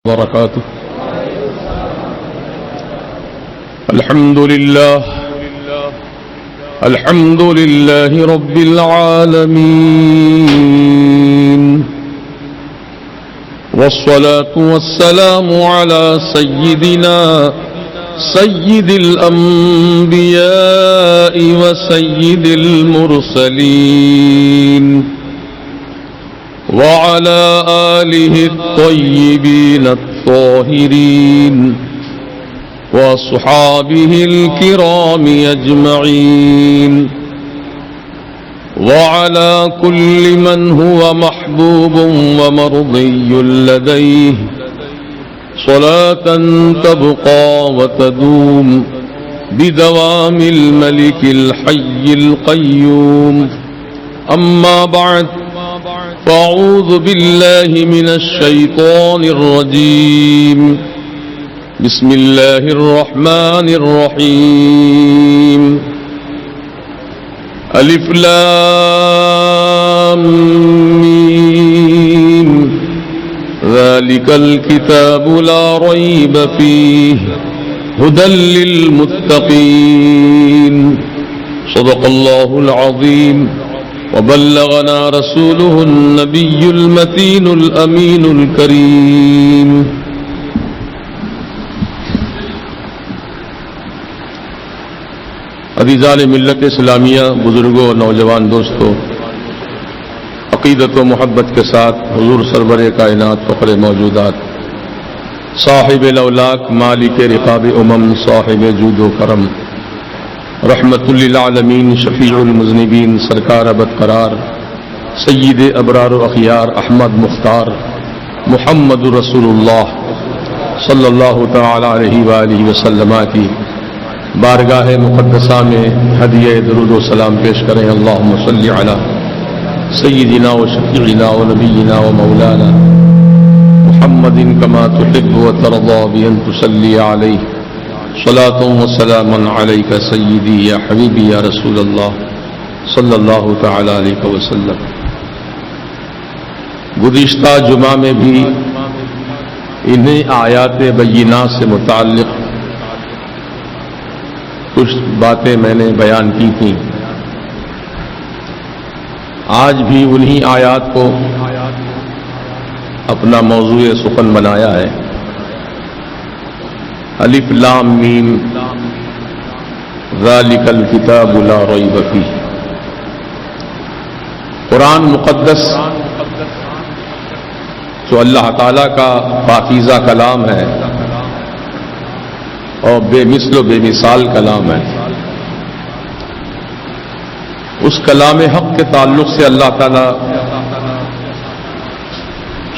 وبركاته. الحمد لله رب العالمين، والصلاة والسلام على سيد الأنبياء وسيد المرسلين، وعلى آله الطيبين الطاهرين، وأصحابه الكرام أجمعين، وعلى كل من هو محبوب ومرضي لديه صلاة تبقى وتدوم بدوام الملك الحي القيوم. أما بعد، فأعوذ بالله من الشيطان الرجيم. بسم الله الرحمن الرحيم. ألف لام ميم، ذلك الكتاب لا ريب فيه هدى للمتقين. صدق الله العظيم، وبلغنا رسوله النبي المتين الأمين الكريم. عزیزان ملت اسلامیہ، بزرگوں، نوجوان دوستوں، عقیدت و محبت کے ساتھ حضور سرور کائنات، فخر موجودات، صاحب الاولاق، مالک رقاب امم، صاحب جود و کرم، رحمت للعالمین، شفیع المذنبین، سرکار ابد قرار، سید ابرار و اخیار، احمد مختار، محمد رسول اللہ صلی اللہ تعالی علیہ وآلہ وسلم کی بارگاہ مقدسہ میں ہدیہ درود و سلام پیش کریں. اللہم صلی علی سیدنا و شفیعنا و نبینا و مولانا محمد کما تحب و ترضى بأن تصلی علیہ صلاۃ و سلام علیک سیدی یا حبیبی یا رسول اللہ صلی اللہ تعالی علیہ وسلم. گزشتہ جمعہ میں بھی انہیں آیات بینات سے متعلق کچھ باتیں میں نے بیان کی تھیں. آج بھی انہی آیات کو اپنا موضوع سخن بنایا ہے. الف لام میم ذالک الکتاب لا ریب فیہ. قرآن مقدس جو اللہ تعالی کا پاکیزہ کلام ہے اور بے مثل و بے مثال کلام ہے، اس کلام حق کے تعلق سے اللہ تعالیٰ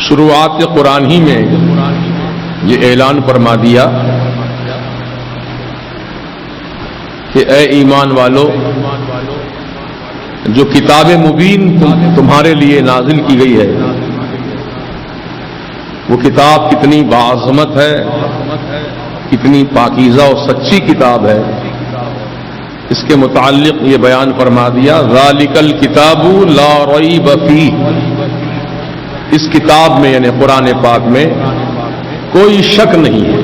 شروعات قرآن ہی میں یہ اعلان فرما دیا کہ اے ایمان والو، جو کتاب مبین تمہارے لیے نازل کی گئی ہے، وہ کتاب کتنی باعظمت ہے، کتنی پاکیزہ اور سچی کتاب ہے. اس کے متعلق یہ بیان فرما دیا ذالک الکتاب لا ریب فیہ. اس کتاب میں یعنی قرآن پاک میں کوئی شک نہیں ہے،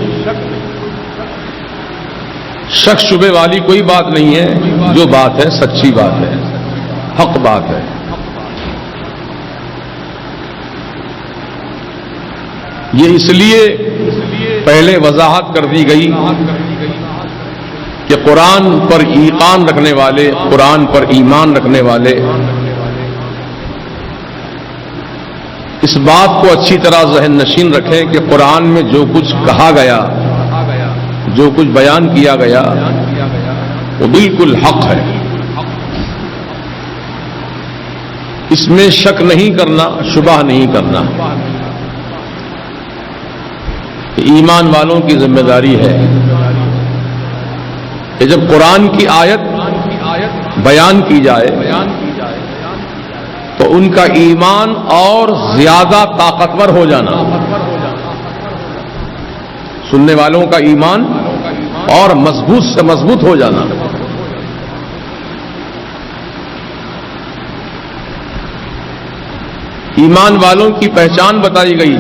شک شبے والی کوئی بات نہیں ہے. جو بات ہے سچی بات ہے، حق بات ہے. یہ اس لیے پہلے وضاحت کر دی گئی کہ قرآن پر ایقان رکھنے والے، قرآن پر ایمان رکھنے والے اس بات کو اچھی طرح ذہن نشین رکھیں کہ قرآن میں جو کچھ کہا گیا، جو کچھ بیان کیا گیا، وہ بالکل حق ہے. اس میں شک نہیں کرنا، شبہ نہیں کرنا. ایمان والوں کی ذمہ داری ہے کہ جب قرآن کی آیت بیان کی جائے تو ان کا ایمان اور زیادہ طاقتور ہو جانا، سننے والوں کا ایمان اور مضبوط سے مضبوط ہو جانا. ایمان والوں کی پہچان بتائی گئی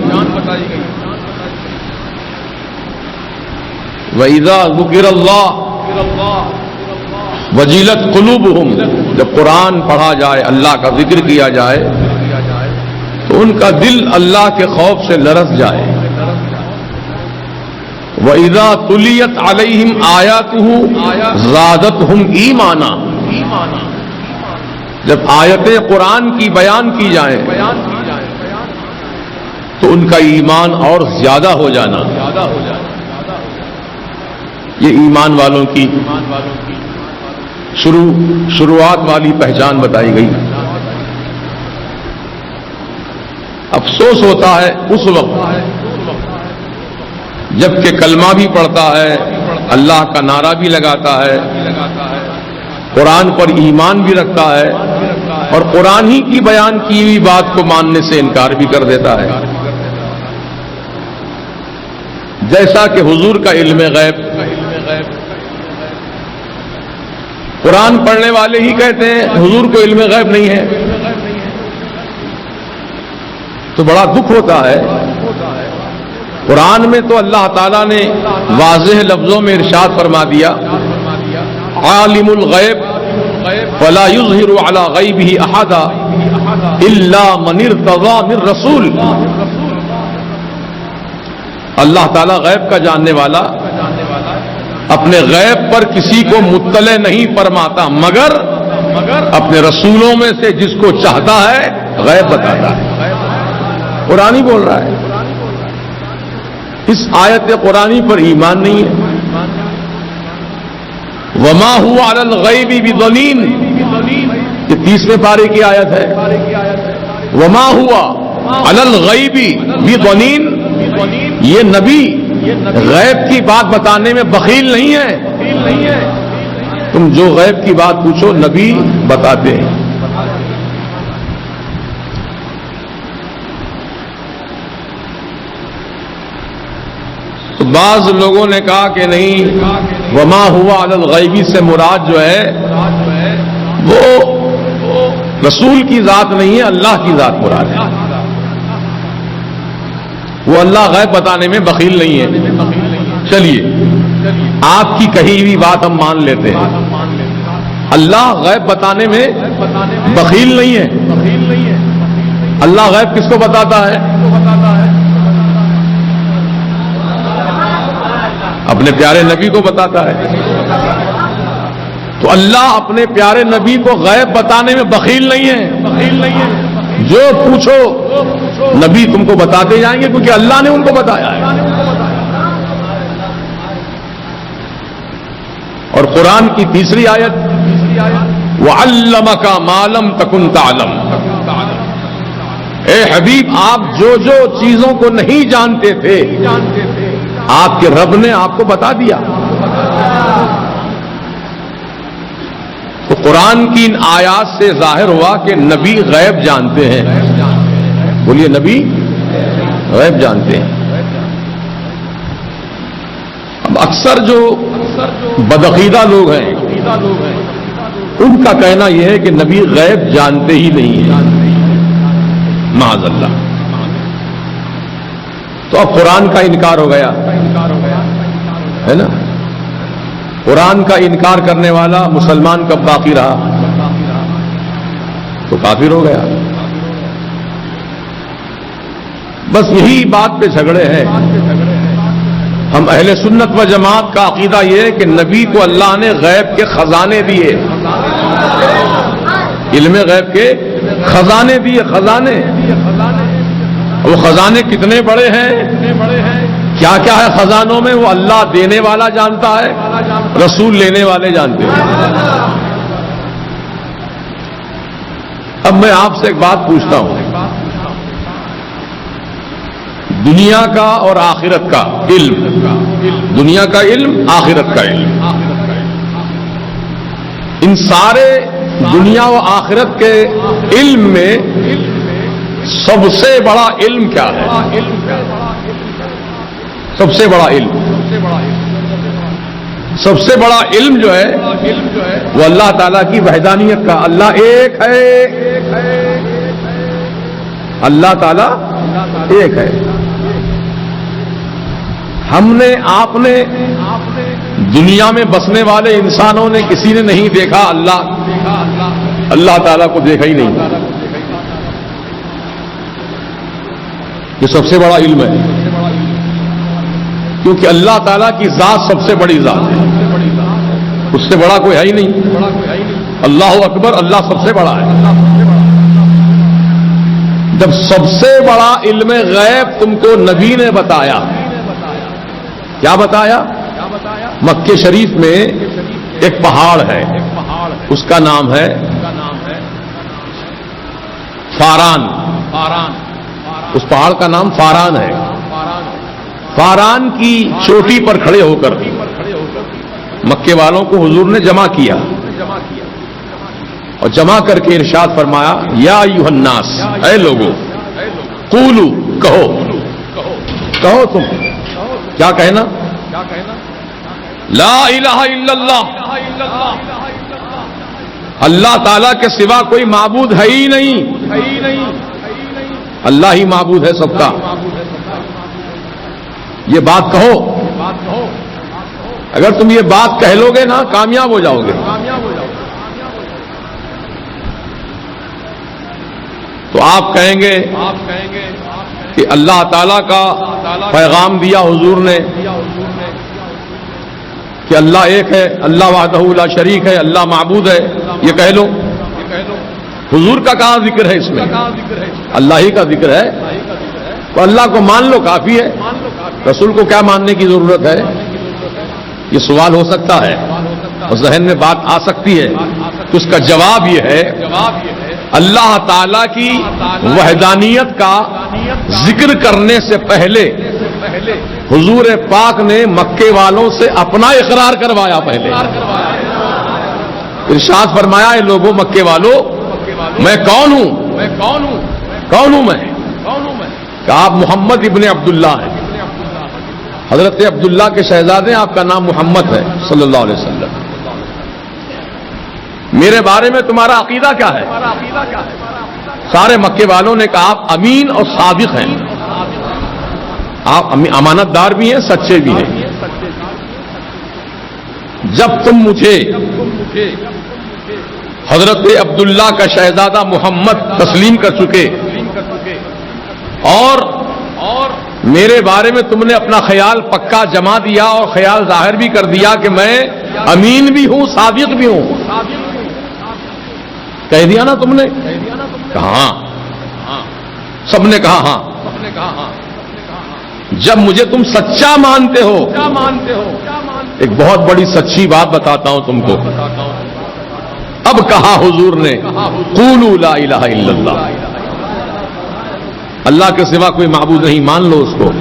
وَإِذَا ذُكِرَ اللَّهُ وَجِلَتْ قُلُوبُهُمْ، جب قرآن پڑھا جائے، اللہ کا ذکر کیا جائے تو ان کا دل اللہ کے خوف سے لرز جائے۔ وَإِذَا تُلِيَتْ عَلَيْهِمْ آيَاتُهُ زَادَتْهُمْ ایمانا، جب آیتیں قرآن کی بیان کی جائیں تو ان کا ایمان اور زیادہ ہو جانا۔ یہ ایمان والوں کی شروعات والی پہچان بتائی گئی۔ افسوس ہوتا ہے اس وقت جبکہ کلمہ بھی پڑھتا ہے، اللہ کا نعرہ بھی لگاتا ہے، قرآن پر ایمان بھی رکھتا ہے، اور قرآن ہی کی بیان کی ہوئی بات کو ماننے سے انکار بھی کر دیتا ہے۔ جیسا کہ حضور کا علم غیب قرآن پڑھنے والے ہی کہتے ہیں حضور کو علم غیب نہیں ہے، تو بڑا دکھ ہوتا ہے۔ قرآن میں تو اللہ تعالیٰ نے واضح لفظوں میں ارشاد فرما دیا، عالم الغیب فلا یظہر علی غیبہ احدا الا من ارتضی من رسول۔ اللہ تعالیٰ غیب کا جاننے والا اپنے غیب پر کسی کو مطلع نہیں فرماتا مگر اپنے رسولوں میں سے جس کو چاہتا ہے غیب بتاتا ہے۔ قرآن ہی بول رہا ہے۔ اس آیت قرآنی پر ایمان نہیں ہے۔ وما هو علی الغیب بضنین، یہ 30ویں پارے کی آیت ہے۔ وما هو علی الغیب بضنین، یہ نبی غیب کی بات بتانے میں بخیل نہیں ہے۔ تم جو غیب کی بات پوچھو نبی بتاتے ہیں۔ تو بعض لوگوں نے کہا کہ نہیں، وما ہوا علی الغیبی سے مراد جو ہے وہ رسول کی ذات نہیں ہے، اللہ کی ذات مراد ہے۔ وہ اللہ غیب بتانے میں بخیل نہیں ہے۔ چلیے آپ کی کہی ہوئی بات ہم مان لیتے ہیں، اللہ غیب بتانے میں بخیل نہیں ہے۔ اللہ غیب کس کو بتاتا ہے؟ اپنے پیارے نبی کو بتاتا ہے۔ تو اللہ اپنے پیارے نبی کو غیب بتانے میں بخیل نہیں ہے۔ جو پوچھو نبی تم کو بتاتے جائیں گے کیونکہ اللہ نے ان کو بتایا ہے۔ اور قرآن کی تیسری آیت، وَعَلَّمَكَ مَا لَمْ تَكُنْ تَعْلَمُ، اے حبیب آپ جو جو چیزوں کو نہیں جانتے تھے آپ کے رب نے آپ کو بتا دیا۔ تو قرآن کی ان آیات سے ظاہر ہوا کہ نبی غیب جانتے ہیں۔ بولیے نبی غیب جانتے ہیں۔ اب اکثر جو بدعقیدہ لوگ ہیں ان کا کہنا یہ ہے کہ نبی غیب جانتے ہی نہیں ہیں، معاذ اللہ۔ تو اب قرآن کا انکار ہو گیا ہے نا۔ قرآن کا انکار کرنے والا مسلمان کب باقی رہا؟ تو کافر ہو گیا۔ بس یہی بات پہ جھگڑے ہیں۔ ہم اہل سنت و جماعت کا عقیدہ یہ ہے کہ نبی کو اللہ نے غیب کے خزانے دیے، علم غیب کے خزانے دیے، خزانے۔ وہ خزانے کتنے بڑے ہیں، کیا کیا ہے خزانوں میں، وہ اللہ دینے والا جانتا ہے، رسول لینے والے جانتے ہیں۔ اب میں آپ سے ایک بات پوچھتا ہوں، دنیا کا اور آخرت کا علم، دنیا کا علم، آخرت کا علم، ان سارے دنیا و آخرت کے علم میں سب سے بڑا علم کیا ہے؟ سب سے بڑا علم، سب سے بڑا علم جو ہے وہ اللہ تعالیٰ کی وحدانیت کا، اللہ ایک ہے، اللہ تعالیٰ ایک ہے۔ ہم نے آپ نے دنیا میں بسنے والے انسانوں نے کسی نے نہیں دیکھا اللہ تعالیٰ کو دیکھا ہی نہیں. یہ سب سے بڑا علم ہے، کیونکہ اللہ تعالیٰ کی ذات سب سے بڑی ذات ہے، اس سے بڑا کوئی ہے ہی نہیں. اللہ اکبر، اللہ سب سے بڑا ہے. جب سب سے بڑا علم غیب تم کو نبی نے بتایا، کیا بتایا؟ مکے شریف میں ایک پہاڑ ہے، اس کا نام ہے فاران. اس پہاڑ کا نام فاران ہے. فاران کی چوٹی پر کھڑے ہو کر مکے والوں کو حضور نے جمع کیا اور جمع کر کے ارشاد فرمایا، یا ایھا الناس، اے لوگو، قولو، کہو تم کیا کہنا؟ لا الہ الا اللہ، اللہ تعالیٰ کے سوا کوئی معبود ہے ہی نہیں، اللہ ہی معبود ہے سب کا. یہ بات کہو. اگر تم یہ بات کہہ لو گے نا، کامیاب ہو جاؤ گے. تو آپ کہیں گے کہ اللہ تعالیٰ کا پیغام دیا حضور نے کہ اللہ ایک ہے، اللہ وحدہ لا شریک ہے، اللہ معبود ہے. یہ کہہ لو. حضور کا کہاں ذکر ہے اس میں؟ اللہ ہی کا ذکر ہے. تو اللہ کو مان لو، کافی ہے. رسول کو کیا ماننے کی ضرورت ہے؟ یہ سوال ہو سکتا ہے اور ذہن میں بات آ سکتی ہے. تو اس کا جواب یہ ہے، اللہ تعالی کی وحدانیت کا ذکر کرنے سے پہلے حضور پاک نے مکے والوں سے اپنا اقرار کروایا. پہلے ارشاد فرمایا، اے لوگوں مکے والوں، میں کون ہوں میں؟ کہ آپ محمد ابن عبداللہ ہیں، حضرت عبداللہ کے شہزادے، آپ کا نام محمد ہے صلی اللہ علیہ وسلم. میرے بارے میں تمہارا عقیدہ کیا ہے؟ سارے مکے والوں نے کہا آپ امین اور صادق ہیں، آپ امانت دار بھی ہیں، سچے بھی ہیں. جب تم مجھے حضرت عبداللہ کا شہزادہ محمد تسلیم کر چکے اور میرے بارے میں تم نے اپنا خیال پکا جما دیا اور خیال ظاہر بھی کر دیا کہ میں امین بھی ہوں، صادق بھی ہوں، کہہ دیا نا تم نے؟ کہا ہاں. سب نے کہا ہاں. جب مجھے تم سچا مانتے ہو، ایک بہت بڑی سچی بات بتاتا ہوں تم کو. اب کہا حضور نے، قولوا لا الہ الا اللہ، اللہ کے سوا کوئی معبود نہیں، مان لو اس کو،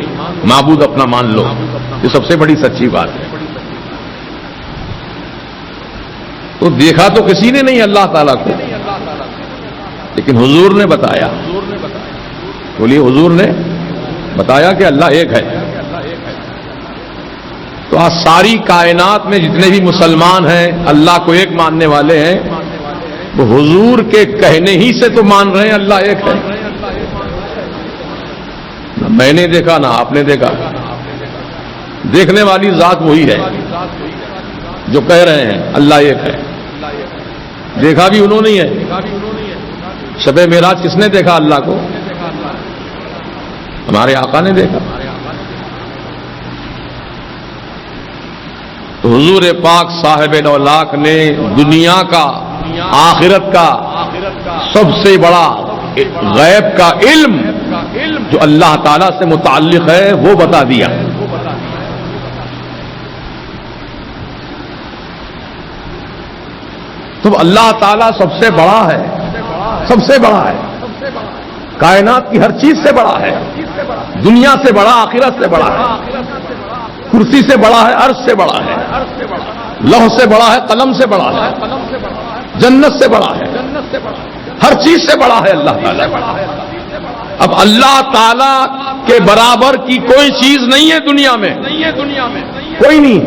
معبود اپنا مان لو. یہ سب سے بڑی سچی بات ہے. تو دیکھا تو کسی نے نہیں اللہ تعالیٰ کو، لیکن حضور نے بتایا. بولیے، حضور نے بتایا کہ اللہ ایک ہے. تو آج ساری کائنات میں جتنے بھی مسلمان ہیں اللہ کو ایک ماننے والے ہیں، وہ حضور کے کہنے ہی سے تو مان رہے ہیں اللہ ایک ہے. نہ میں نے دیکھا نہ آپ نے دیکھا، دیکھنے والی ذات وہی ہے جو کہہ رہے ہیں اللہ ایک ہے. دیکھا بھی انہوں نے ہے. شب معراج کس نے دیکھا اللہ کو؟ ہمارے آقا نے دیکھا. تو حضور پاک صاحب نولاک نے دنیا کا، آخرت کا سب سے بڑا غیب کا علم جو اللہ تعالی سے متعلق ہے وہ بتا دیا. تو اللہ تعالیٰ سب سے بڑا ہے، سب سے بڑا ہے، کائنات کی ہر چیز سے بڑا ہے، دنیا سے بڑا، آخرت سے بڑا ہے، کرسی سے بڑا ہے، عرش سے بڑا ہے، لوح سے بڑا ہے، قلم سے بڑا ہے، جنت سے بڑا ہے، ہر چیز سے بڑا ہے اللہ تعالیٰ. اب اللہ تعالیٰ کے برابر کی کوئی چیز نہیں ہے دنیا میں، کوئی نہیں،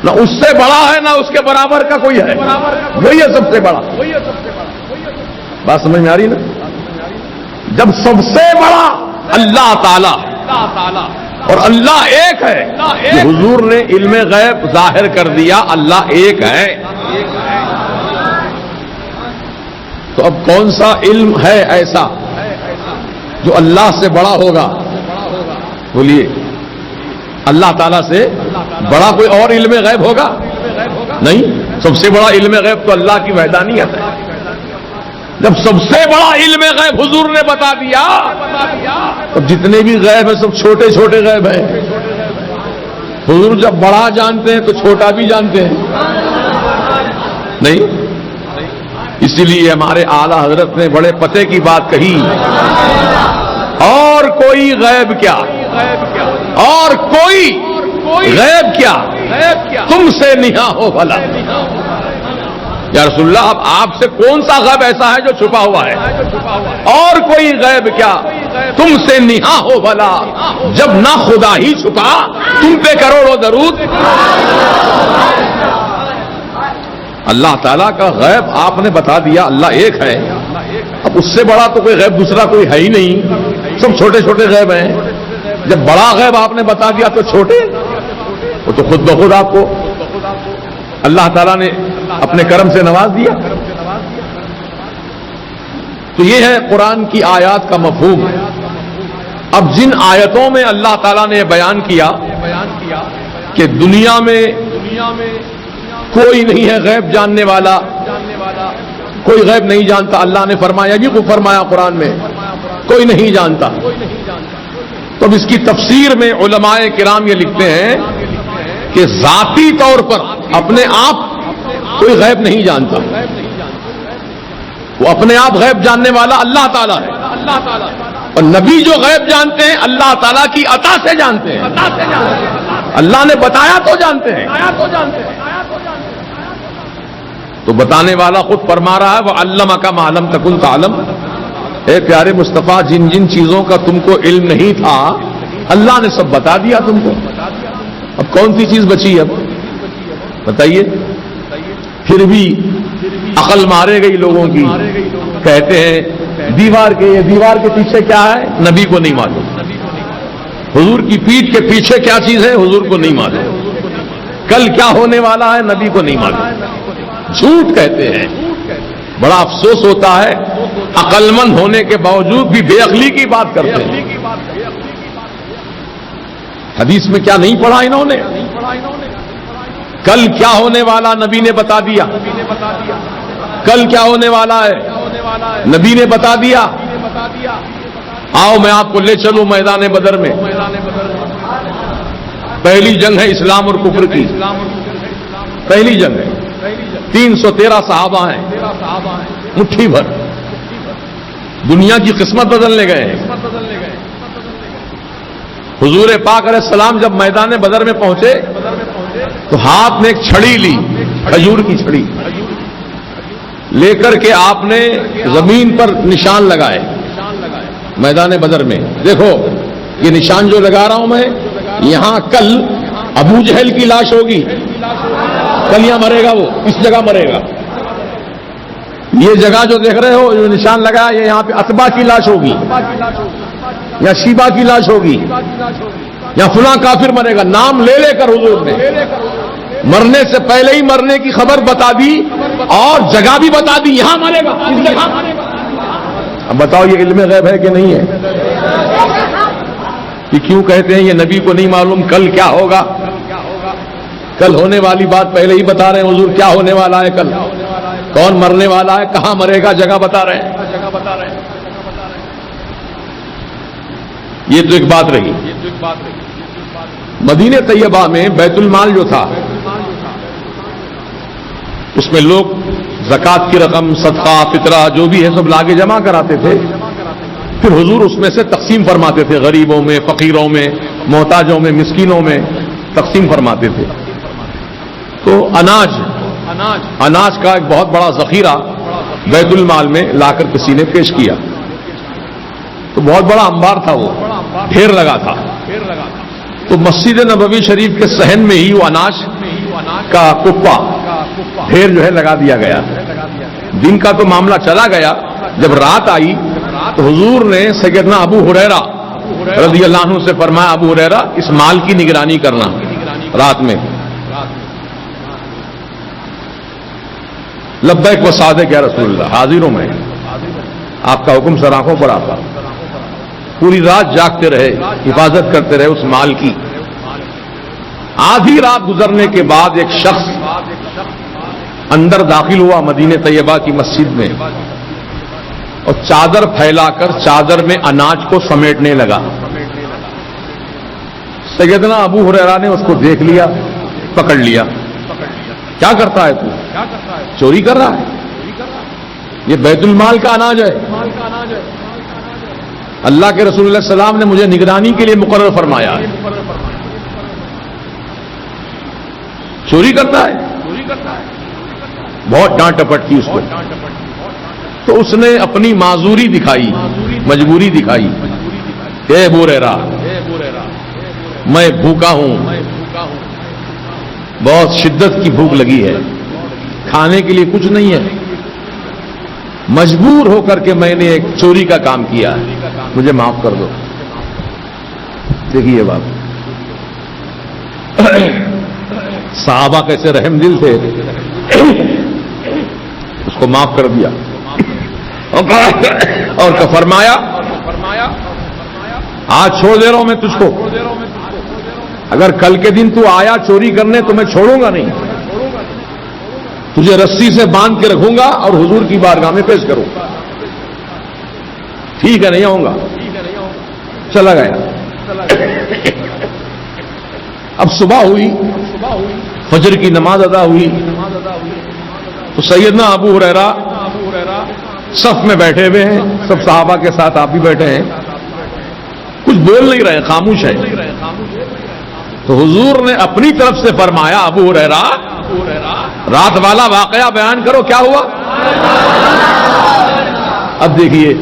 نہ اس سے بڑا ہے نہ اس کے برابر کا کوئی ہے، وہی ہے سب سے بڑا. بات سمجھ میں آ رہی نا؟ جب سب سے بڑا اللہ تعالی اور اللہ ایک ہے. کہ حضور نے علم غیب ظاہر کر دیا اللہ ایک ہے. تو اب کون سا علم ہے ایسا جو اللہ سے بڑا ہوگا؟ بولیے، اللہ تعالیٰ سے بڑا کوئی اور علم غیب ہوگا؟ نہیں. سب سے بڑا علم غیب تو اللہ کی وحدانیت ہے. جب سب سے بڑا علم غیب حضور نے بتا دیا، اب جتنے بھی غیب ہیں سب چھوٹے چھوٹے غیب ہیں. حضور جب بڑا جانتے ہیں تو چھوٹا بھی جانتے ہیں. نہیں، اسی لیے ہمارے اعلیٰ حضرت نے بڑے پتے کی بات کہی، اور کوئی غیب کیا، اور کوئی غیب کیا تم سے نہا ہو بھلا. یا رسول اللہ، اب آپ سے کون سا غیب ایسا ہے جو چھپا ہوا ہے؟ اور کوئی غیب کیا تم سے نہا ہو بھلا. جب نہ خدا ہی چھپا تم پہ کروڑوں درود. اللہ تعالیٰ کا غیب آپ نے بتا دیا اللہ ایک ہے. اب اس سے بڑا تو کوئی غیب دوسرا کوئی ہے ہی نہیں، سب چھوٹے چھوٹے غیب ہیں. جب بڑا غیب آپ نے بتا دیا تو چھوٹے، وہ تو خود بخود آپ کو اللہ تعالیٰ نے اپنے کرم سے نواز دیا. تو یہ ہے قرآن کی آیات کا مفہوم. اب جن آیتوں میں اللہ تعالیٰ نے بیان کیا کہ دنیا میں کوئی نہیں ہے غیب جاننے والا، کوئی غیب نہیں جانتا، اللہ نے فرمایا بھی کو فرمایا قرآن میں کوئی نہیں جانتا. تو اب اس کی تفسیر میں علماء کرام یہ لکھتے ہیں کہ ذاتی طور پر اپنے آپ کوئی غیب نہیں جانتا، وہ اپنے آپ غیب جاننے والا اللہ تعالیٰ ہے. اور نبی جو غیب جانتے ہیں اللہ تعالیٰ کی عطا سے جانتے ہیں. اللہ نے بتایا تو جانتے ہیں. تو بتانے والا خود فرما رہا ہے وَعَلَّمَكَ مَا لَمْ تَكُنْ تَعْلَمْ. اے پیارے مصطفیٰ، جن جن چیزوں کا تم کو علم نہیں تھا اللہ نے سب بتا دیا تم کو. اب کون سی چیز بچی اب بتائیے؟ پھر بھی عقل مارے گئی لوگوں کی. کہتے ہیں دیوار کے پیچھے کیا ہے نبی کو نہیں معلوم. حضور کی پیٹھ کے پیچھے کیا چیز ہے حضور کو نہیں معلوم. کل کیا ہونے والا ہے نبی کو نہیں معلوم. جھوٹ کہتے ہیں. بڑا افسوس ہوتا ہے عقل مند ہونے کے باوجود بھی بے عقلی کی بات کرتے ہیں. حدیث میں کیا نہیں پڑھا انہوں نے؟ کل کیا ہونے والا نبی نے بتا دیا. کل کیا ہونے والا ہے نبی نے بتا دیا. آؤ میں آپ کو لے چلوں میدان بدر میں. پہلی جنگ ہے اسلام اور کفر کی. پہلی جنگ ہے. 313 صحابہ ہیں، مٹھی بھر. دنیا کی قسمت بدلنے گئے ہیں. حضور پاک علیہ السلام جب میدان بدر میں پہنچے تو ہاتھ میں ایک چھڑی لی، کھجور کی چھڑی لے کر کے آپ نے زمین پر نشان لگائے میدان بدر میں. دیکھو یہ نشان جو لگا رہا ہوں میں، یہاں کل ابو جہل کی لاش ہوگی، کل یہاں مرے گا، وہ اس جگہ مرے گا. یہ جگہ جو دیکھ رہے ہو جو نشان لگا، یہ یہاں پہ اتبا کی لاش ہوگی یا شیبہ کی لاش ہوگی یا فلاں کافر مرے گا. نام لے لے کر حضور نے مرنے سے پہلے ہی مرنے کی خبر بتا دی اور جگہ بھی بتا دی، یہاں مرے گا اس جگہ. اب بتاؤ یہ علم غیب ہے کہ نہیں ہے؟ کہ کیوں کہتے ہیں یہ نبی کو نہیں معلوم کل کیا ہوگا؟ کل ہونے والی بات پہلے ہی بتا رہے ہیں حضور. کیا ہونے والا ہے کل، کون مرنے والا ہے، کہاں مرے گا، جگہ بتا رہے ہیں. یہ تو ایک بات رہی. مدینہ طیبہ میں بیت المال جو تھا اس میں لوگ زکوٰۃ کی رقم، صدقہ، فطرہ جو بھی ہے سب لاگے جمع کراتے تھے. پھر حضور اس میں سے تقسیم فرماتے تھے، غریبوں میں، فقیروں میں، محتاجوں میں، مسکینوں میں تقسیم فرماتے تھے. تو اناج کا ایک بہت بڑا ذخیرہ بیت المال میں لا کر کسی نے پیش کیا. تو بہت بڑا انبار تھا، وہ ڈھیر لگا تھا. تو مسجد نبوی شریف کے صحن میں ہی وہ اناج کا کپا ڈھیر جو ہے لگا دیا گیا. دن کا تو معاملہ چلا گیا. جب رات آئی تو حضور نے سیدنا ابو ہریرہ رضی اللہ عنہ سے فرمایا ابو ہریرہ اس مال کی نگرانی کرنا رات میں. لبیک و صادق یا رسول اللہ، حاضر ہوں میں، آپ کا حکم سر آنکھوں پر آتا. پوری رات جاگتے رہے، حفاظت کرتے رہے اس مال کی. آدھی رات گزرنے کے بعد ایک شخص اندر داخل ہوا مدینہ طیبہ کی مسجد میں اور چادر پھیلا کر چادر میں اناج کو سمیٹنے لگا. سیدنا ابو ہریرہ نے اس کو دیکھ لیا، پکڑ لیا. کیا کرتا ہے تو؟ چوری کر رہا ہے، یہ بیت المال کا اناج ہے. اللہ کے رسول اللہ صلی اللہ علیہ وسلم نے مجھے نگرانی کے لیے مقرر فرمایا. چوری کرتا ہے. بہت ڈانٹ ٹپٹ کی اس کو. تو اس نے اپنی معذوری دکھائی، مجبوری دکھائی. اے ابو ہریرہ میں بھوکا ہوں، بہت شدت کی بھوک لگی ہے، کھانے کے لیے کچھ نہیں ہے، مجبور ہو کر کے میں نے ایک چوری کا کام کیا ہے، مجھے معاف کر دو. دیکھیے بات، صحابہ کیسے رحم دل تھے، اس کو معاف کر دیا اور فرمایا آج چھوڑ دے رہا ہوں میں تجھ کو، اگر کل کے دن تو آیا چوری کرنے تو میں چھوڑوں گا نہیں، تجھے رسی سے باندھ کے رکھوں گا اور حضور کی بارگاہ میں پیش کروں گا. ٹھیک ہے نہیں آؤں گا. چلا گیا. اب صبح ہوئی، فجر کی نماز ادا ہوئی تو سیدنا ابو ہریرہ صف میں بیٹھے ہوئے ہیں، سب صحابہ کے ساتھ آپ بھی بیٹھے ہیں، کچھ بول نہیں رہے، خاموش ہے. تو حضور نے اپنی طرف سے فرمایا ابو ہریرہ رات والا واقعہ بیان کرو، کیا ہوا؟ اب دیکھیے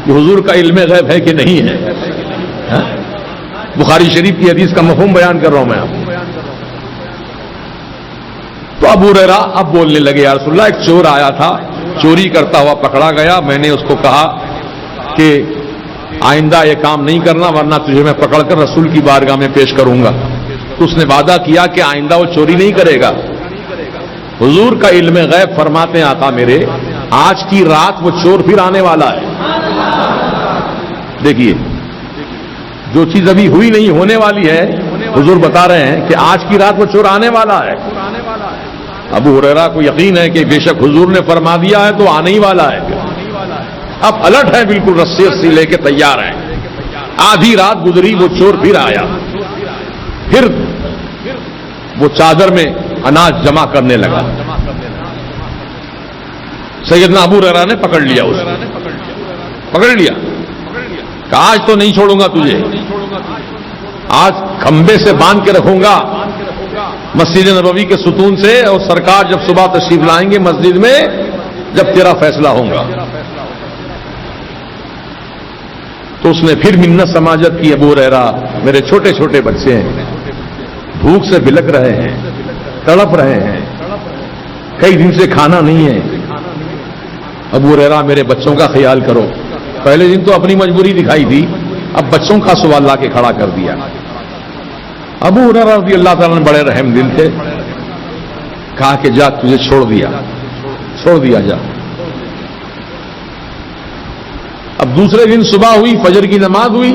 کہ حضور کا علم غیب ہے کہ نہیں ہے. بخاری شریف کی حدیث کا مفہوم بیان کر رہا ہوں میں آپ. تو ابو ہریرہ اب بولنے لگے یا رسول اللہ ایک چور آیا تھا، چوری کرتا ہوا پکڑا گیا، میں نے اس کو کہا کہ آئندہ یہ کام نہیں کرنا ورنہ تجھے میں پکڑ کر رسول کی بارگاہ میں پیش کروں گا. تو اس نے وعدہ کیا کہ آئندہ وہ چوری نہیں کرے گا. حضور کا علم غیب فرماتے ہیں آقا میرے آج کی رات وہ چور پھر آنے والا ہے. دیکھیے جو چیز ابھی ہوئی نہیں ہونے والی ہے، حضور بتا رہے ہیں کہ آج کی رات وہ چور آنے والا ہے. ابو ہریرہ کو یقین ہے کہ بے شک حضور نے فرما دیا ہے تو آنے ہی والا ہے. اب الرٹ ہے، بالکل رسی رسی لے کے تیار ہیں. آدھی رات گزری، وہ چور پھر آیا، پھر وہ چادر میں اناج جمع کرنے لگا. سیدنا ابو ہریرہ نے پکڑ لیا، اس پکڑ لیا کہ آج تو نہیں چھوڑوں گا تجھے، آج کھمبے سے باندھ کے رکھوں گا مسجد نبوی کے ستون سے، اور سرکار جب صبح تشریف لائیں گے مسجد میں جب تیرا فیصلہ ہوگا. تو اس نے پھر منت سماجت کی ابو ہریرہ میرے چھوٹے چھوٹے بچے ہیں، بھوک سے بلک رہے ہیں، تڑپ رہے ہیں، کئی دن سے کھانا نہیں ہے. ابو ہریرہ میرے بچوں کا خیال کرو. پہلے دن تو اپنی مجبوری دکھائی تھی، اب بچوں کا سوال لا کے کھڑا کر دیا. ابو ہریرہ رضی اللہ تعالیٰ نے بڑے رحم دل تھے، کہا کہ جا تجھے چھوڑ دیا جا. اب دوسرے دن صبح ہوئی، فجر کی نماز ہوئی،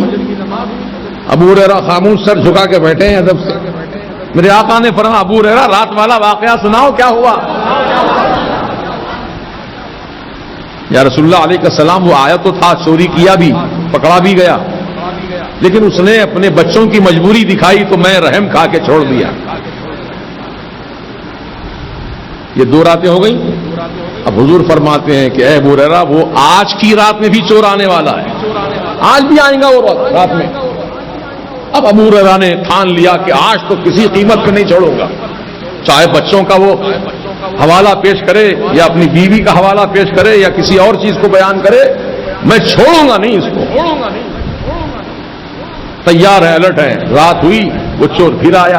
ابو ہریرہ خاموش سر جھکا کے بیٹھے ہیں ادب سے. میرے آقا نے فرمایا ابو ہریرہ رات والا واقعہ سناؤ، کیا ہوا؟ یا رسول اللہ علیہ السلام وہ آیا تو تھا، چوری کیا بھی، پکڑا بھی گیا، لیکن اس نے اپنے بچوں کی مجبوری دکھائی تو میں رحم کھا کے چھوڑ دیا. یہ دو راتیں ہو گئیں. اب حضور فرماتے ہیں کہ اے ابو ہریرہ وہ آج کی رات میں بھی چور آنے والا ہے، آج بھی آئیں گا وہ رات میں. اب ابو ہریرہ نے ٹھان لیا کہ آج تو کسی قیمت پہ نہیں چھوڑوں گا، چاہے بچوں کا وہ حوالہ پیش کرے یا اپنی بیوی کا حوالہ پیش کرے یا کسی اور چیز کو بیان کرے، میں چھوڑوں گا نہیں اس کو. تیار ہے، الرٹ ہے. رات ہوئی، وہ چور پھر آیا.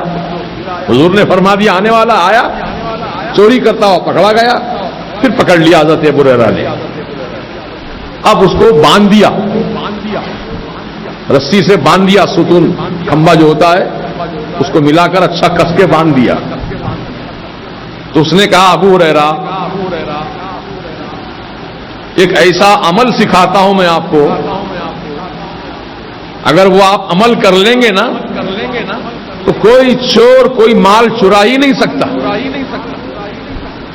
حضور نے فرما دیا آنے والا، آیا، چوری کرتا ہوا پکڑا گیا، پھر پکڑ لیا حضرت ابو ہریرہ نے. اب اس کو باندھ دیا، رسی سے باندھ دیا، ستون کھمبا جو ہوتا ہے اس کو ملا کر اچھا کس کے باندھ دیا. تو اس نے کہا ابو ہریرہ ایک ایسا عمل سکھاتا ہوں میں آپ کو، اگر وہ آپ عمل کر لیں گے نا تو کوئی چور کوئی مال چرا ہی نہیں سکتا.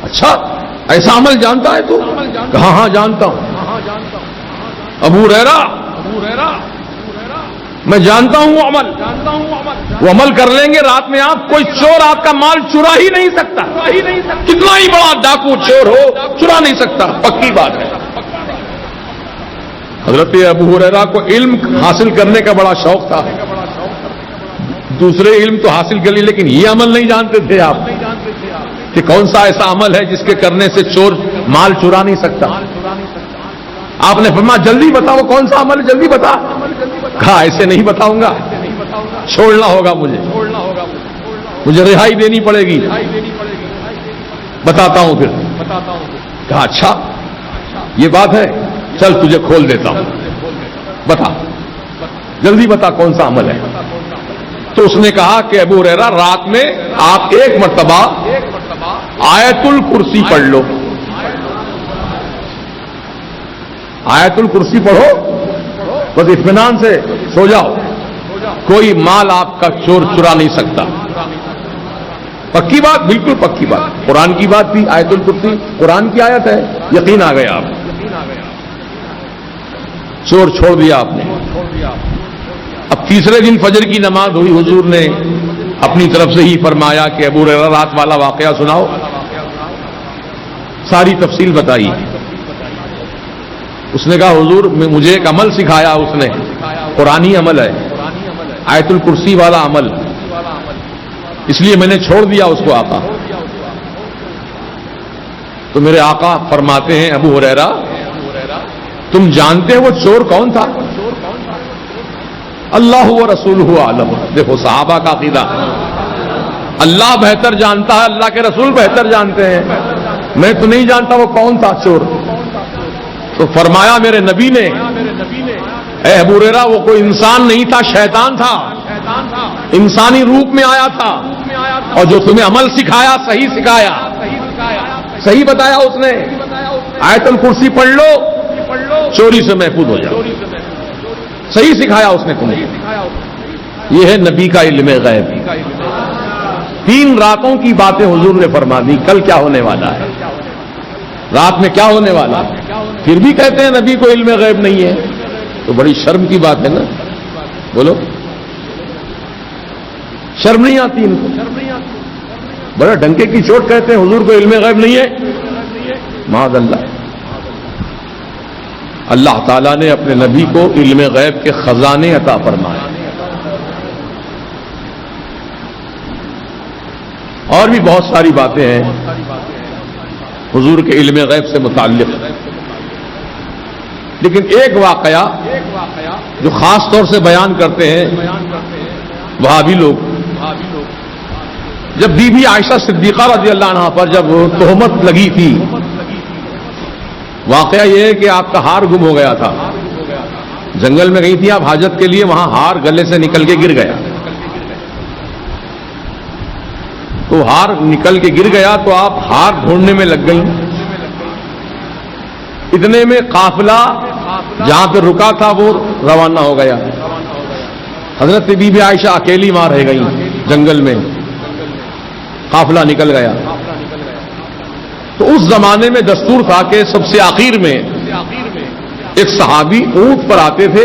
اچھا ایسا عمل جانتا ہے تو؟ کہاں ہاں جانتا ہوں. ابو ہریرہ میں جانتا ہوں وہ عمل کر لیں گے رات میں آپ، کوئی چور آپ کا مال چرا ہی نہیں سکتا. کتنا ہی بڑا ڈاکو چور ہو چرا نہیں سکتا، پکی بات ہے. حضرت ابو ہریرہ کو علم حاصل کرنے کا بڑا شوق تھا، دوسرے علم تو حاصل کر لی لیکن یہ عمل نہیں جانتے تھے آپ کہ کون سا ایسا عمل ہے جس کے کرنے سے چور مال چرا نہیں سکتا. آپ نے فرمایا جلدی بتاؤ کون سا عمل، جلدی بتا. کہا ایسے نہیں بتاؤں گا، چھوڑنا ہوگا مجھے رہائی دینی پڑے گی. بتاتا ہوں پھر. کہا اچھا یہ بات ہے، چل تجھے کھول دیتا ہوں، بتا جلدی بتا کون سا عمل ہے. تو اس نے کہا کہ ابو ہریرہ رات میں آپ ایک مرتبہ آیت الکرسی پڑھ لو. آیت الکرسی پڑھو بس اطمینان سے سو جاؤ، کوئی مال آپ کا چور چرا نہیں سکتا. پکی بات، بالکل پکی بات. قرآن کی بات بھی، آیت الکرسی قرآن کی آیت ہے، یقین آ گیا. آپ چور چھوڑ دیا آپ نے. اب تیسرے دن فجر کی نماز ہوئی، حضور نے اپنی طرف سے ہی فرمایا کہ ابو ہریرہ رات والا واقعہ سناؤ. ساری تفصیل بتائی. اس نے کہا حضور مجھے ایک عمل سکھایا اس نے، قرآنی عمل ہے، آیت الکرسی والا عمل، اس لیے میں نے چھوڑ دیا اس کو. آقا تو میرے آقا فرماتے ہیں ابو ہریرہ تم جانتے ہو وہ چور کون تھا؟ اللہ و رسولہ عالم. دیکھو صحابہ کا عقیدہ، اللہ بہتر جانتا ہے، اللہ کے رسول بہتر جانتے ہیں، میں تو نہیں جانتا وہ کون تھا چور. تو فرمایا میرے نبی نے اے ابو ہریرہ وہ کوئی انسان نہیں تھا، شیطان تھا، انسانی روپ میں آیا تھا، اور جو تمہیں عمل سکھایا صحیح سکھایا، صحیح بتایا اس نے. آیت الکرسی پڑھ لو چوری سے محفوظ ہو جاؤ، صحیح سکھایا اس نے تمہیں. یہ ہے نبی کا علم غیب. 3 راتوں کی باتیں حضور نے فرما دی. کل کیا ہونے والا ہے، رات میں کیا ہونے والا ہے، پھر بھی کہتے ہیں نبی کو علم غیب نہیں ہے. تو بڑی شرم کی بات ہے نا. بولو شرم نہیں آتی ان کو؟ بڑا ڈنکے کی چوٹ کہتے ہیں حضور کو علم غیب نہیں ہے. معاذ اللہ. اللہ تعالیٰ نے اپنے نبی کو علم غیب کے خزانے عطا فرمائے. اور بھی بہت ساری باتیں ہیں حضور کے علم غیب سے متعلق، لیکن ایک واقعہ جو خاص طور سے بیان کرتے ہیں وہابی لوگ. جب بی بی عائشہ صدیقہ رضی اللہ عنہا پر جب تہمت لگی تھی، واقعہ یہ ہے کہ آپ کا ہار گم ہو گیا تھا، جنگل میں گئی تھی آپ حاجت کے لیے، وہاں ہار گلے سے نکل کے گر گیا. تو ہار نکل کے گر گیا تو آپ ہار ڈھونڈنے میں لگ گئی. اتنے میں قافلہ جہاں پہ رکا تھا وہ روانہ ہو گیا. حضرت بی بی عائشہ اکیلی وہاں رہ گئی جنگل میں، قافلہ نکل گیا. تو اس زمانے میں دستور تھا کہ سب سے آخر میں ایک صحابی اونٹ پر آتے تھے.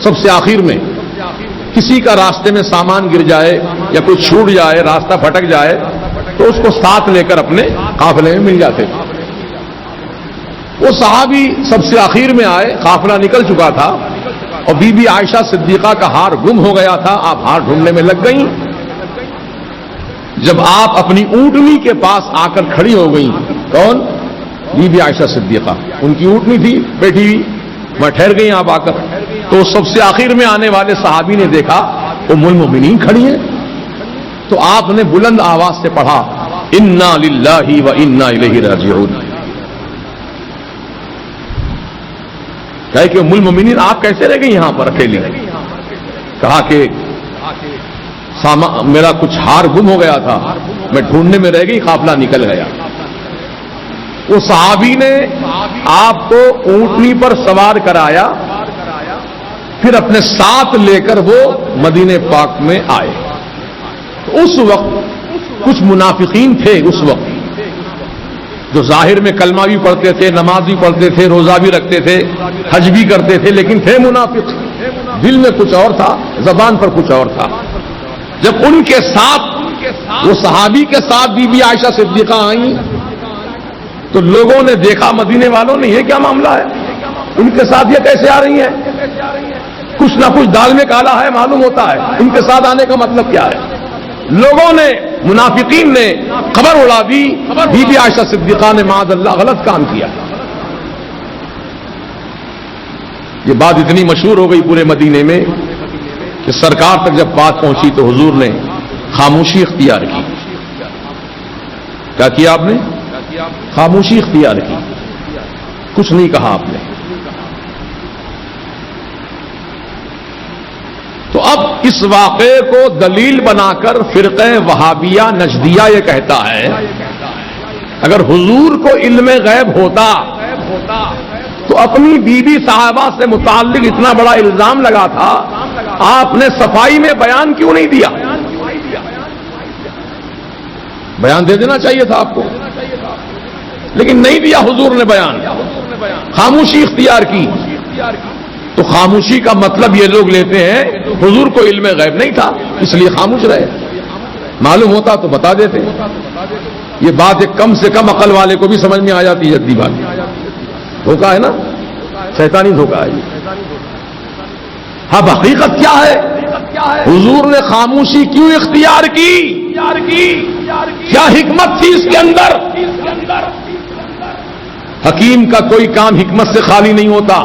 سب سے آخر میں کسی کا راستے میں سامان گر جائے یا کوئی چھوٹ جائے، راستہ پھٹک جائے تو اس کو ساتھ لے کر اپنے قافلے میں مل جاتے تھے. وہ صحابی سب سے آخر میں آئے، قافلہ نکل چکا تھا اور بی بی عائشہ صدیقہ کا ہار گم ہو گیا تھا. آپ ہار ڈھونڈنے میں لگ گئیں. جب آپ اپنی اونٹنی کے پاس آ کر کھڑی ہو گئیں، کون؟ بی بی عائشہ صدیقہ، ان کی اونٹنی تھی بیٹھی ہوئی، وہاں ٹھہر گئی آپ آ کر. تو سب سے آخر میں آنے والے صحابی نے دیکھا ام المؤمنین کھڑی ہیں. تو آپ نے بلند آواز سے پڑھا انا للہ و انا الیہ راجعون. کہے کہ ام المومنین آپ کیسے رہ گئی یہاں پر اکیلی؟ کہا کہ میرا کچھ ہار گم ہو گیا تھا، میں ڈھونڈنے میں رہ گئی، قافلہ نکل گیا۔ وہ صحابی نے آپ کو اونٹنی پر سوار کرایا، پھر اپنے ساتھ لے کر وہ مدینے پاک میں آئے۔ اس وقت کچھ منافقین تھے، اس وقت جو ظاہر میں کلمہ بھی پڑھتے تھے، نماز بھی پڑھتے تھے، روزہ بھی رکھتے تھے، حج بھی کرتے تھے، لیکن تھے منافق، دل میں کچھ اور تھا، زبان پر کچھ اور تھا۔ جب ان کے ساتھ وہ صحابی کے ساتھ بی بی عائشہ صدیقہ آئیں تو لوگوں نے دیکھا، مدینے والوں نے، یہ کیا معاملہ ہے، ان کے ساتھ یہ کیسے آ رہی ہیں؟ کچھ نہ کچھ دال میں کالا ہے معلوم ہوتا ہے، ان کے ساتھ آنے کا مطلب کیا ہے؟ لوگوں نے، منافقین نے خبر اڑا دی، بی بی عائشہ صدیقہ نے معاذ اللہ غلط کام کیا۔ یہ بات اتنی مشہور ہو گئی پورے مدینے میں کہ سرکار تک جب بات پہنچی تو حضور نے خاموشی اختیار کی۔ کیا کیا آپ نے؟ خاموشی اختیار کی، کچھ نہیں کہا آپ نے۔ تو اب اس واقعے کو دلیل بنا کر فرقہ وہابیہ نجدیہ یہ کہتا ہے اگر حضور کو علم غیب ہوتا تو اپنی بیوی صحابہ سے متعلق اتنا بڑا الزام لگا تھا، آپ نے صفائی میں بیان کیوں نہیں دیا؟ بیان دے دینا چاہیے تھا آپ کو، لیکن نہیں دیا حضور نے بیان، خاموشی اختیار کی۔ تو خاموشی کا مطلب یہ لوگ لیتے ہیں حضور کو علم غیب نہیں تھا اس لیے خاموش رہے، معلوم ہوتا تو بتا دیتے۔ یہ بات ایک کم سے کم عقل والے کو بھی سمجھ میں آ جاتی ہے، جدی بات دھوکہ ہے نا، شیطانی دھوکہ ہے۔ اب حقیقت کیا ہے؟ حضور نے خاموشی کیوں اختیار کی؟ کیا حکمت تھی اس کے اندر؟ حکیم کا کوئی کام حکمت سے خالی نہیں ہوتا۔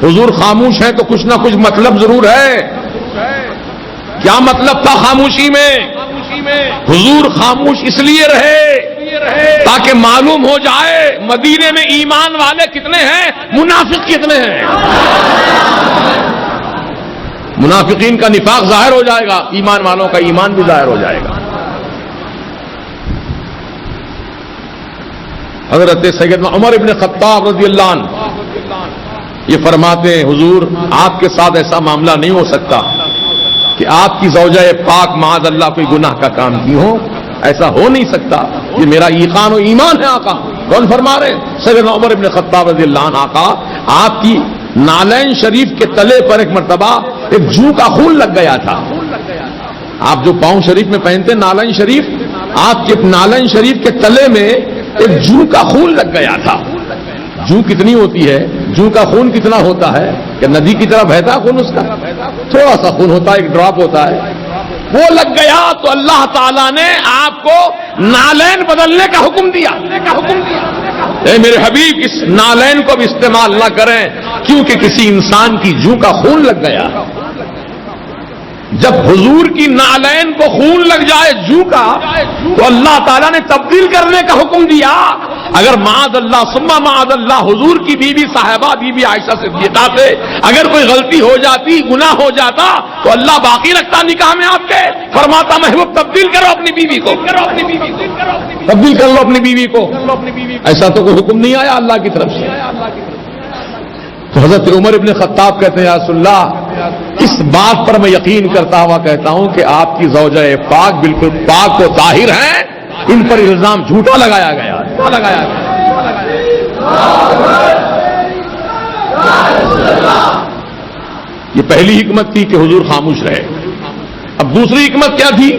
حضور خاموش ہیں تو کچھ نہ کچھ مطلب ضرور ہے۔ کیا مطلب تھا خاموشی میں؟ حضور خاموش اس لیے رہے تاکہ معلوم ہو جائے مدینے میں ایمان والے کتنے ہیں، منافق کتنے ہیں۔ منافقین کا نفاق ظاہر ہو جائے گا، ایمان والوں کا ایمان بھی ظاہر ہو جائے گا۔ حضرت سیدنا عمر ابن خطاب رضی اللہ عنہ یہ فرماتے ہیں حضور آپ کے ساتھ ایسا معاملہ نہیں ہو سکتا کہ آپ کی زوجہ پاک معاذ اللہ کوئی گناہ کا کام کی ہو، ایسا ہو نہیں سکتا، یہ میرا ایقان و ایمان ہے۔ آقا کون فرما رہے ہیں؟ سیدنا عمر ابن خطاب رضی اللہ عنہ۔ آقا آپ کی نالین شریف کے تلے پر ایک مرتبہ ایک جو کا خون لگ گیا تھا۔ آپ جو پاؤں شریف میں پہنتے ہیں نالین شریف، آپ کے نالین شریف کے تلے میں ایک جو کا خون لگ گیا تھا۔ جو کتنی ہوتی ہے، جو کا خون کتنا ہوتا ہے کہ ندی کی طرح بہتا خون، اس کا تھوڑا سا خون ہوتا ہے، ایک ڈراپ ہوتا ہے، وہ لگ گیا تو اللہ تعالیٰ نے آپ کو نالین بدلنے کا حکم دیا۔ اے میرے حبیب اس نالین کو بھی استعمال نہ کریں کیونکہ کسی انسان کی جو کا خون لگ گیا۔ جب حضور کی نالین کو خون لگ جائے جو کا تو اللہ تعالیٰ نے تبدیل کرنے کا حکم دیا۔ اگر معاذ اللہ ثم معاذ اللہ حضور کی بیوی صاحبہ بی بی عائشہ صدیقہ سے اگر کوئی غلطی ہو جاتی، گناہ ہو جاتا تو اللہ باقی رکھتا نکاح میں آپ کے، فرماتا محبوب تبدیل کرو اپنی بیوی کو، تبدیل کر لو اپنی بیوی کو۔ ایسا تو کوئی حکم نہیں آیا اللہ کی طرف سے۔ تو حضرت عمر ابن خطاب کہتے ہیں یا رسول اللہ اس بات پر میں یقین کرتا ہوا کہتا ہوں کہ آپ کی زوجہ پاک بالکل پاک و طاہر ہیں، ان پر الزام جھوٹا لگایا گیا۔ یہ پہلی حکمت تھی کہ حضور خاموش رہے۔ اب دوسری حکمت کیا تھی؟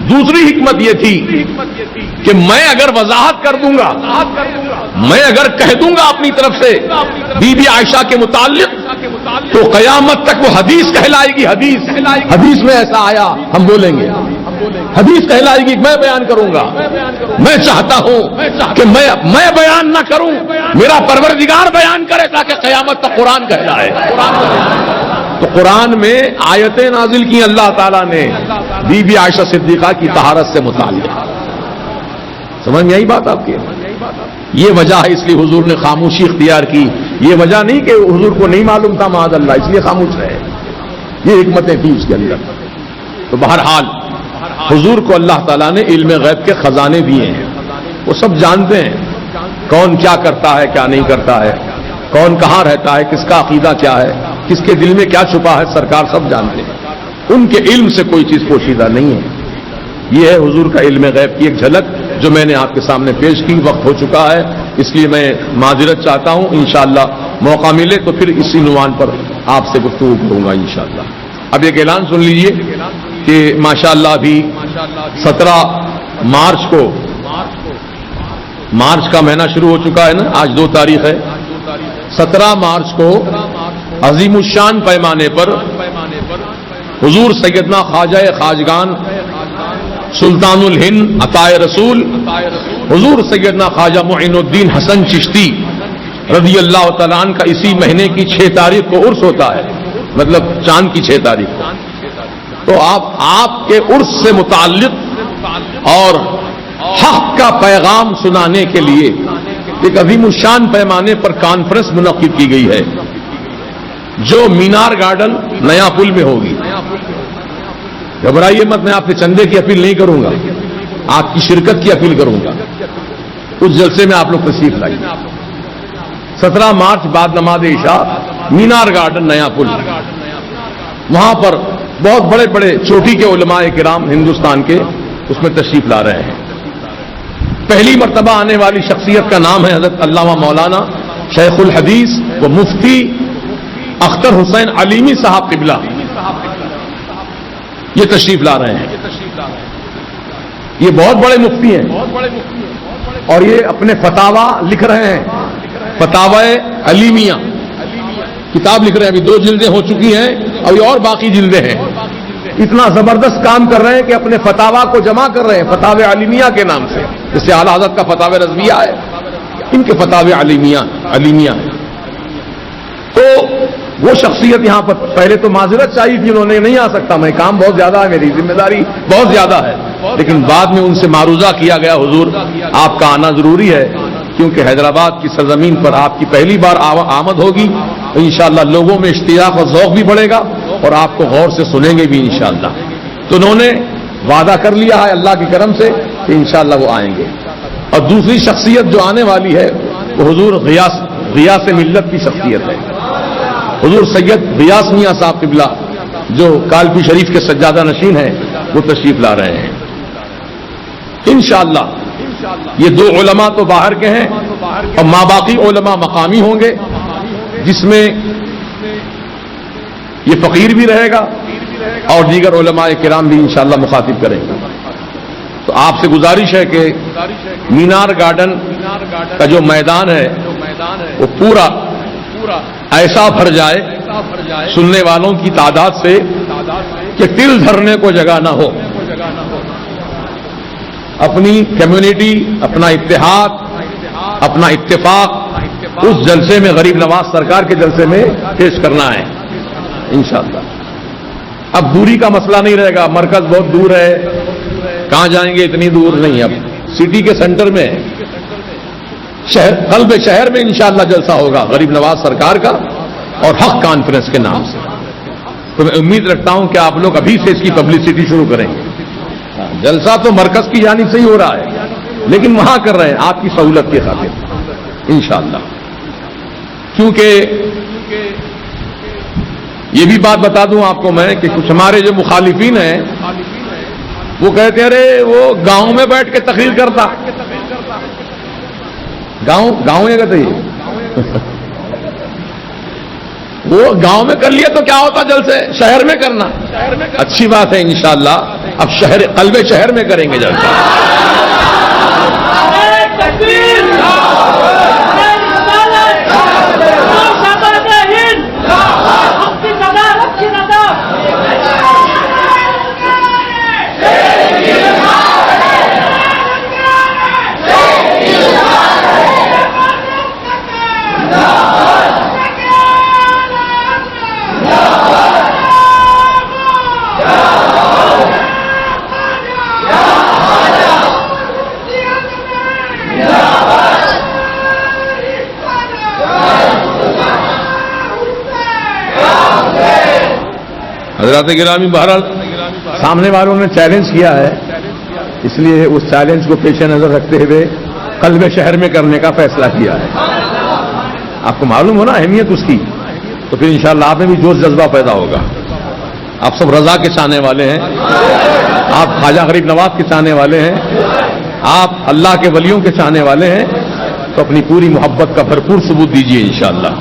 دوسری حکمت یہ تھی کہ میں اگر وضاحت کر دوں گا، میں اگر کہہ دوں گا اپنی طرف سے بی بی عائشہ کے متعلق تو قیامت تک وہ حدیث کہلائے گی۔ حدیث میں ایسا آیا ہم بولیں گے، حدیث کہلائے گی، میں بیان کروں گا۔ میں چاہتا ہوں کہ میں بیان نہ کروں، میرا پروردگار بیان کرے تاکہ قیامت تک قرآن کہلائے۔ تو قرآن میں آیتیں نازل کی اللہ تعالیٰ نے بی بی عائشہ صدیقہ کی طہارت سے متعلق۔ سمجھ میں آئی بات آپ کی؟ یہ وجہ ہے اس لیے حضور نے خاموشی اختیار کی. یہ وجہ نہیں کہ حضور کو نہیں معلوم تھا معاذ اللہ اس لیے خاموش رہے. یہ حکمتیں تھیں اس کے اندر. تو بہرحال حضور کو اللہ تعالیٰ نے علم غیب کے خزانے دیے ہیں. وہ سب جانتے ہیں کون کیا کرتا ہے کیا نہیں کرتا ہے, کون کہاں رہتا ہے, کس کا عقیدہ کیا ہے, کس کے دل میں کیا چھپا ہے, سرکار سب جانتے ہیں. ان کے علم سے کوئی چیز پوشیدہ نہیں ہے. یہ ہے حضور کا علم غیب کی ایک جھلک جو میں نے آپ کے سامنے پیش کی. وقت ہو چکا ہے اس لیے میں معذرت چاہتا ہوں. انشاءاللہ موقع ملے تو پھر اسی عنوان پر آپ سے گفتگو کروں گا انشاءاللہ. اب ایک اعلان سن لیجئے کہ ماشاءاللہ ابھی 17 مارچ کو مارچ کا مہینہ شروع ہو چکا ہے نا, آج 2 تاریخ ہے. 17 مارچ کو عظیم الشان پیمانے پر حضور سیدنا خواجہ خواجگان سلطان الہند عطائے رسول حضور سیدنا خواجہ معین الدین حسن چشتی رضی اللہ تعالیٰ عنہ کا اسی مہینے کی 6 تاریخ کو عرس ہوتا ہے, مطلب چاند کی 6 تاریخ کو. تو آپ کے عرس سے متعلق اور حق کا پیغام سنانے کے لیے ایک عظیم الشان پیمانے پر کانفرنس منعقد کی گئی ہے جو مینار گارڈن نیا پل میں ہوگی. گھبرائیے مت, میں آپ سے چندے کی اپیل نہیں کروں گا, آپ کی شرکت کی اپیل کروں گا. اس جلسے میں آپ لوگ تشریف لائیے. 17 مارچ بعد نماز عشاء مینار گارڈن نیا پل, وہاں پر بہت بڑے بڑے چوٹی کے علماء کرام ہندوستان کے اس میں تشریف لا رہے ہیں. پہلی مرتبہ آنے والی شخصیت کا نام ہے حضرت علامہ مولانا شیخ الحدیث و مفتی اختر حسین علیمی صاحب قبلہ. یہ تشریف لا رہے ہیں. یہ بہت بڑے مفتی ہیں اور یہ اپنے فتاوا لکھ رہے ہیں. فتاوی علیمیہ کتاب لکھ رہے ہیں. ابھی 2 جلدیں ہو چکی ہیں, ابھی اور باقی جلدیں ہیں. اتنا زبردست کام کر رہے ہیں کہ اپنے فتاوا کو جمع کر رہے ہیں فتاوی علیمیہ کے نام سے. جس سے اعلیٰ حضرت کا فتاوی رضویہ ہے, ان کے فتاوی علیمیہ ہے. تو وہ شخصیت یہاں پر پہلے تو معذرت چاہیے کہ انہوں نے نہیں آ سکتا, میں کام بہت زیادہ ہے, میری ذمہ داری بہت زیادہ ہے, لیکن بعد میں ان سے معروضہ کیا گیا حضور آپ کا آنا ضروری ہے کیونکہ حیدرآباد کی سرزمین پر آپ کی پہلی بار آمد ہوگی. انشاءاللہ لوگوں میں اشتیاق اور ذوق بھی بڑھے گا اور آپ کو غور سے سنیں گے بھی انشاءاللہ. تو انہوں نے وعدہ کر لیا ہے اللہ کے کرم سے کہ انشاءاللہ وہ آئیں گے. اور دوسری شخصیت جو آنے والی ہے وہ حضور غیاث ملت کی شخصیت ہے. حضور سید غیاث میاں صاحب قبلہ جو کالپی شریف کے سجادہ نشین ہیں وہ تشریف لا رہے ہیں انشاءاللہ. یہ 2 علماء تو باہر کے ہیں اور ماباقی علماء مقامی ہوں گے, جس میں یہ فقیر بھی رہے گا اور دیگر علماء کرام بھی انشاءاللہ مخاطب کریں گے. تو آپ سے گزارش ہے کہ مینار گارڈن کا جو میدان ہے وہ پورا ایسا بھر جائے سننے والوں کی تعداد سے کہ تل دھرنے کو جگہ نہ ہو. اپنی کمیونٹی, اپنا اتحاد, اپنا اتفاق اس جلسے میں غریب نواز سرکار کے جلسے میں پیش کرنا ہے انشاءاللہ. اب دوری کا مسئلہ نہیں رہے گا, مرکز بہت دور ہے, کہاں جائیں گے, اتنی دور نہیں. اب سٹی کے سینٹر میں قلب شہر میں انشاءاللہ جلسہ ہوگا غریب نواز سرکار کا اور حق کانفرنس کے نام سے. تو میں امید رکھتا ہوں کہ آپ لوگ ابھی سے اس کی پبلسٹی شروع کریں گے. جلسہ تو مرکز کی جانب سے ہی ہو رہا ہے لیکن وہاں کر رہے ہیں آپ کی سہولت کے خاطر انشاءاللہ. کیونکہ یہ بھی بات بتا دوں آپ کو میں کہ کچھ ہمارے جو مخالفین ہیں وہ کہتے ہیں ارے وہ گاؤں میں بیٹھ کے تقریر کرتا. گاؤں یہ کہتے ہیں وہ گاؤں میں کر لیا تو کیا ہوتا, جلسے شہر میں کرنا اچھی بات ہے انشاءاللہ. اب قلب شہر میں کریں گے جلسہ. حضرات گرامی، بہرحال سامنے والوں نے چیلنج کیا ہے، اس لیے اس چیلنج کو پیش نظر رکھتے ہوئے قلب شہر میں کرنے کا فیصلہ کیا ہے. آپ کو معلوم ہونا اہمیت اس کی، تو پھر انشاءاللہ آپ میں بھی جوش جذبہ پیدا ہوگا. آپ سب رضا کے چاہنے والے ہیں، آپ خواجہ غریب نواز کے چاہنے والے ہیں، آپ اللہ کے ولیوں کے چاہنے والے ہیں، تو اپنی پوری محبت کا بھرپور ثبوت دیجیے انشاءاللہ.